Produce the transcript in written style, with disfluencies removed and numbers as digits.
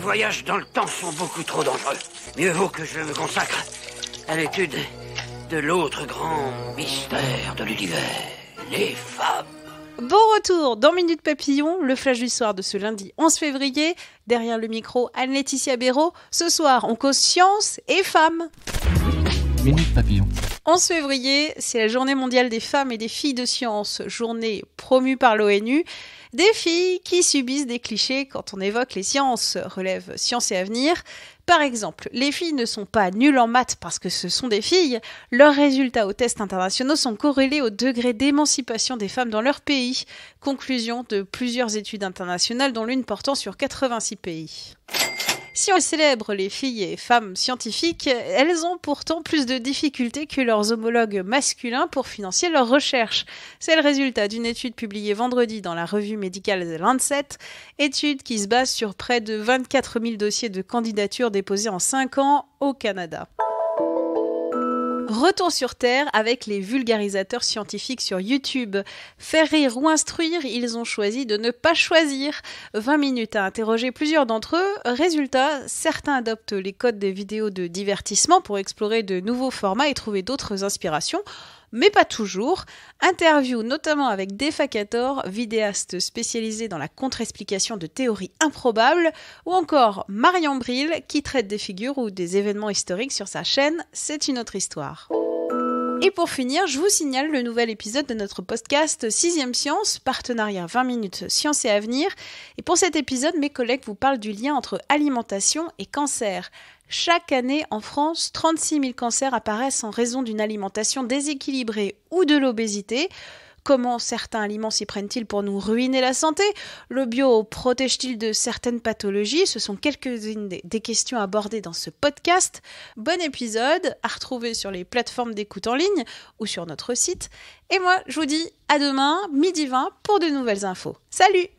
voyages dans le temps sont beaucoup trop dangereux. Mieux vaut que je me consacre à l'étude de l'autre grand mystère de l'univers, les femmes. Bon retour dans Minute Papillon, le flash du soir de ce lundi 11 février. Derrière le micro, Anne-Laetitia Béraud. Ce soir, on cause science et femmes. Minute Papillon. 11 février, c'est la journée mondiale des femmes et des filles de science, journée promue par l'ONU. Des filles qui subissent des clichés quand on évoque les sciences, relève Science et Avenir. Par exemple, les filles ne sont pas nulles en maths parce que ce sont des filles. Leurs résultats aux tests internationaux sont corrélés au degré d'émancipation des femmes dans leur pays. Conclusion de plusieurs études internationales, dont l'une portant sur 86 pays. Si on célèbre les filles et femmes scientifiques, elles ont pourtant plus de difficultés que leurs homologues masculins pour financer leurs recherches. C'est le résultat d'une étude publiée vendredi dans la revue médicale The Lancet, étude qui se base sur près de 24 000 dossiers de candidature déposés en 5 ans au Canada. Retour sur Terre avec les vulgarisateurs scientifiques sur YouTube. Faire rire ou instruire, ils ont choisi de ne pas choisir. 20 minutes à interroger plusieurs d'entre eux. Résultat, certains adoptent les codes des vidéos de divertissement pour explorer de nouveaux formats et trouver d'autres inspirations. Mais pas toujours. Interview notamment avec Defacator, vidéaste spécialisé dans la contre-explication de théories improbables, ou encore Marion Bril, qui traite des figures ou des événements historiques sur sa chaîne C'est une autre histoire. Et pour finir, je vous signale le nouvel épisode de notre podcast 6ème Science, partenariat 20 minutes Science et Avenir. Et pour cet épisode, mes collègues vous parlent du lien entre alimentation et cancer. Chaque année, en France, 36 000 cancers apparaissent en raison d'une alimentation déséquilibrée ou de l'obésité. Comment certains aliments s'y prennent-ils pour nous ruiner la santé ? Le bio protège-t-il de certaines pathologies ? Ce sont quelques-unes des questions abordées dans ce podcast. Bon épisode, à retrouver sur les plateformes d'écoute en ligne ou sur notre site. Et moi, je vous dis à demain, 12h20, pour de nouvelles infos. Salut !